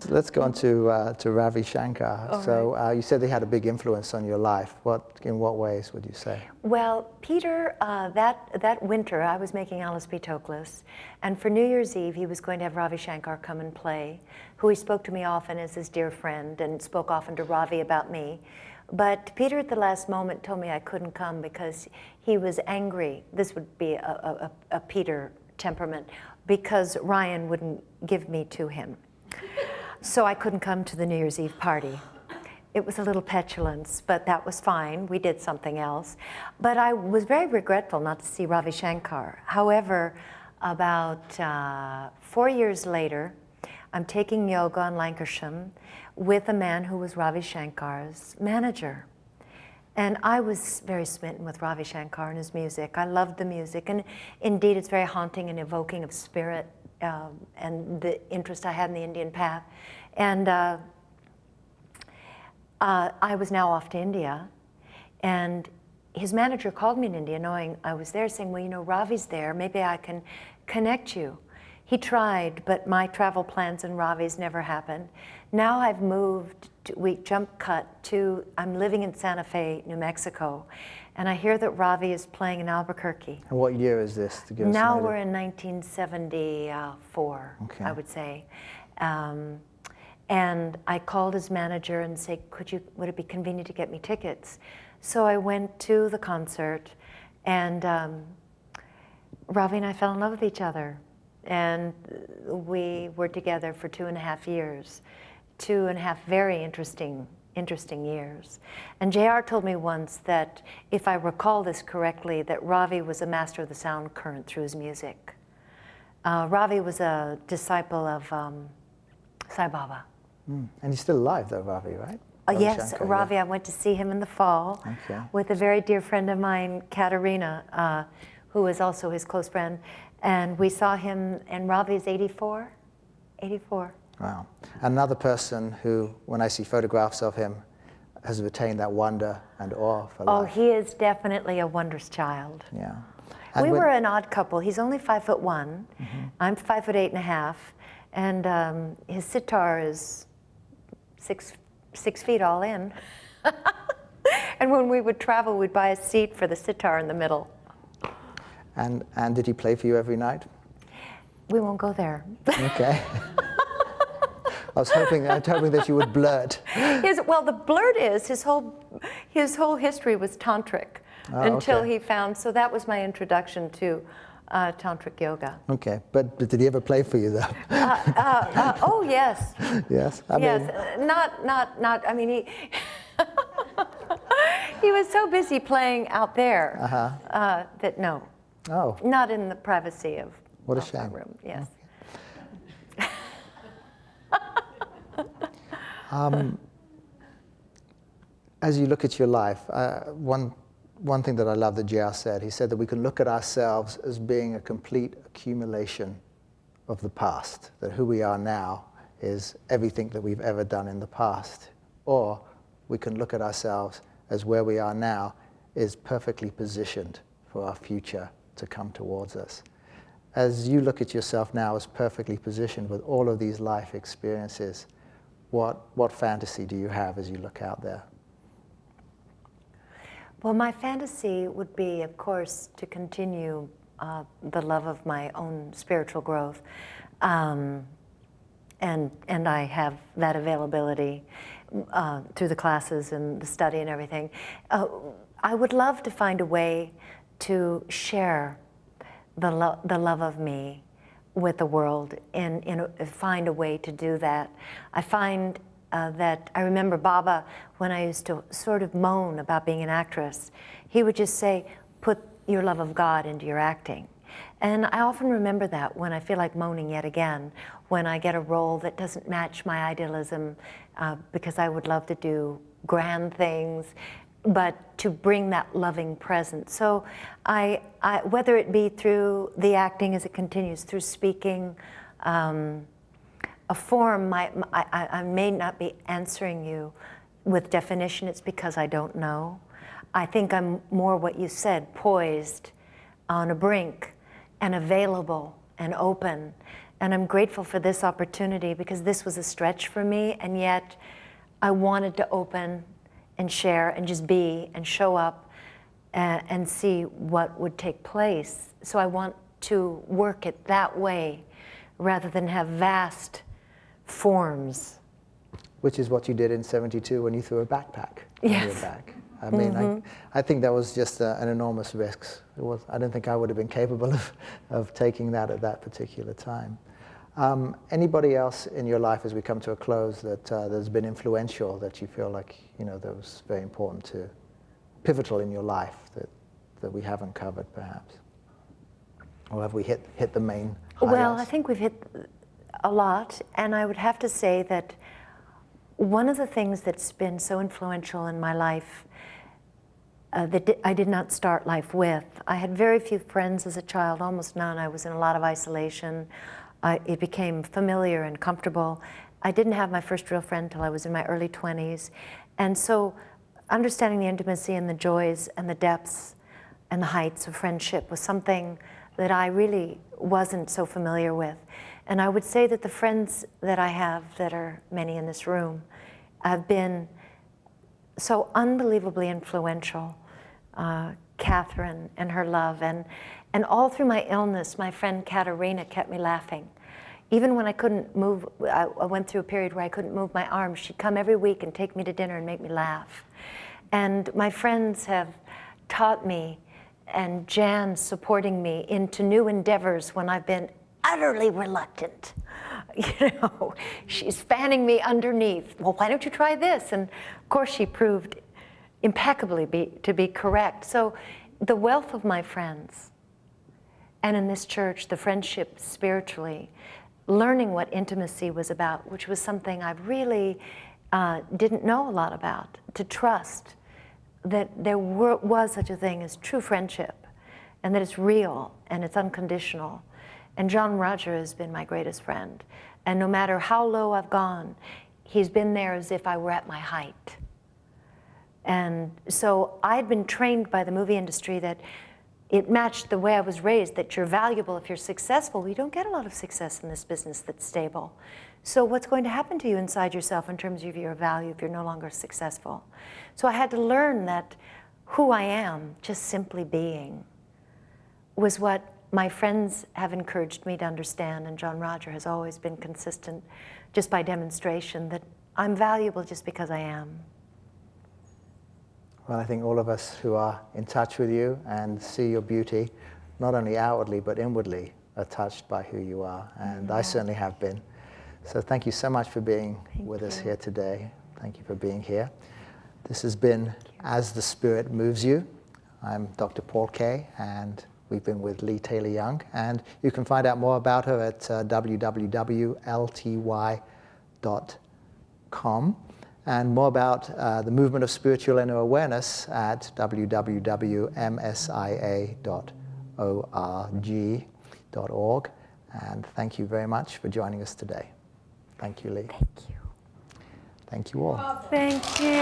let's go on to Ravi Shankar. All So right. you said he had a big influence on your life. In what ways would you say? Well, Peter, that winter I was making Alice B. Toklas, and for New Year's Eve he was going to have Ravi Shankar come and play, who he spoke to me often as his dear friend and spoke often to Ravi about me. But Peter at the last moment told me I couldn't come because he was angry. This would be a Peter temperament, because Ryan wouldn't give me to him. So I couldn't come to the New Year's Eve party. It was a little petulance, but that was fine. We did something else. But I was very regretful not to see Ravi Shankar. However, about 4 years later, I'm taking yoga on Lancashire with a man who was Ravi Shankar's manager. And I was very smitten with Ravi Shankar and his music. I loved the music, and indeed it's very haunting and evoking of spirit and the interest I had in the Indian path. And I was now off to India, and his manager called me in India knowing I was there, saying, well, you know, Ravi's there, maybe I can connect you. He tried, but my travel plans and Ravi's never happened. Now I've moved, we jump cut to, I'm living in Santa Fe, New Mexico, and I hear that Ravi is playing in Albuquerque. And what year is this? To give us Now an we're idea? in 1974, Okay. I would say. And I called his manager and said, would it be convenient to get me tickets? So I went to the concert, and Ravi and I fell in love with each other. And we were together for 2.5 years, 2.5 very interesting years. And JR told me once that, if I recall this correctly, that Ravi was a master of the sound current through his music. Ravi was a disciple of Sai Baba. And he's still alive though, Ravi, right? Yes, Shankar, Ravi, yeah. I went to see him in the fall with a very dear friend of mine, Katerina, who is also his close friend. And we saw him, and Ravi's 84. 84. Wow. Another person who, when I see photographs of him, has retained that wonder and awe for Oh, life. he is definitely a wondrous child. Yeah. We were an odd couple. He's only 5'1". I'm 5'8.5", and his sitar is 6 feet all in. And when we would travel, we'd buy a seat for the sitar in the middle. And did he play for you every night? We won't go there. Okay. I was hoping that you would blurt. Well, the blurt is his whole history was tantric until he found. So that was my introduction to tantric yoga. Okay, but did he ever play for you though? Oh yes. Yes. Yes. Not. I mean, he he was so busy playing out there that no. Oh. Not in the privacy of What a our shame. room. Yes. As you look at your life, one thing that I love that JR said, he said that we can look at ourselves as being a complete accumulation of the past, that who we are now is everything that we've ever done in the past. Or we can look at ourselves as where we are now is perfectly positioned for our future to come towards us. As you look at yourself now as perfectly positioned with all of these life experiences, what fantasy do you have as you look out there? Well, my fantasy would be, of course, to continue the love of my own spiritual growth, and I have that availability through the classes and the study and everything. I would love to find a way to share the love of me with the world, and find a way to do that. I find that I remember Baba, when I used to sort of moan about being an actress, he would just say, put your love of God into your acting. And I often remember that when I feel like moaning yet again, when I get a role that doesn't match my idealism, because I would love to do grand things, but to bring that loving presence. So I whether it be through the acting as it continues, through speaking, a form, I may not be answering you with definition. It's because I don't know. I think I'm more what you said, poised on a brink and available and open. And I'm grateful for this opportunity because this was a stretch for me, and yet I wanted to open and share and just be and show up and see what would take place. So I want to work it that way rather than have vast forms. Which is what you did in '72 when you threw a backpack on your back. I mean, I think that was just an enormous risk. I don't think I would have been capable of taking that at that particular time. Anybody else in your life, as we come to a close, that has been influential, that you feel like, that was very important to, pivotal in your life, that we haven't covered perhaps? Or have we hit the main highlights? Well, I think we've hit a lot, and I would have to say that one of the things that's been so influential in my life that I did not start life with, I had very few friends as a child, almost none. I was in a lot of isolation. It became familiar and comfortable. I didn't have my first real friend till I was in my early 20s. And so understanding the intimacy and the joys and the depths and the heights of friendship was something that I really wasn't so familiar with. And I would say that the friends that I have, that are many in this room, have been so unbelievably influential. Catherine and her love, and all through my illness, my friend Katerina kept me laughing. Even when I couldn't move, I went through a period where I couldn't move my arms, she'd come every week and take me to dinner and make me laugh. And my friends have taught me, and Jan supporting me into new endeavors when I've been utterly reluctant. She's fanning me underneath. Well, why don't you try this? And of course she proved impeccably to be correct. So the wealth of my friends, and in this church, the friendship spiritually, learning what intimacy was about, which was something I really didn't know a lot about, to trust that there was such a thing as true friendship, and that it's real and it's unconditional. And John Roger has been my greatest friend. And no matter how low I've gone, he's been there as if I were at my height. And so I'd been trained by the movie industry that it matched the way I was raised, that you're valuable if you're successful. We don't get a lot of success in this business that's stable. So what's going to happen to you inside yourself in terms of your value if you're no longer successful? So I had to learn that who I am, just simply being, was what my friends have encouraged me to understand, and John Roger has always been consistent just by demonstration that I'm valuable just because I am. Well, I think all of us who are in touch with you and see your beauty, not only outwardly but inwardly, are touched by who you are, and I certainly have been. So thank you so much for being with us here today. Thank you for being here. This has been As the Spirit Moves You. I'm Dr. Paul Kay, and we've been with Leigh Taylor-Young, and you can find out more about her at www.lty.com, and more about the movement of spiritual inner awareness at www.msia.org. And thank you very much for joining us today. Thank you, Leigh. Thank you. Thank you all. Thank you.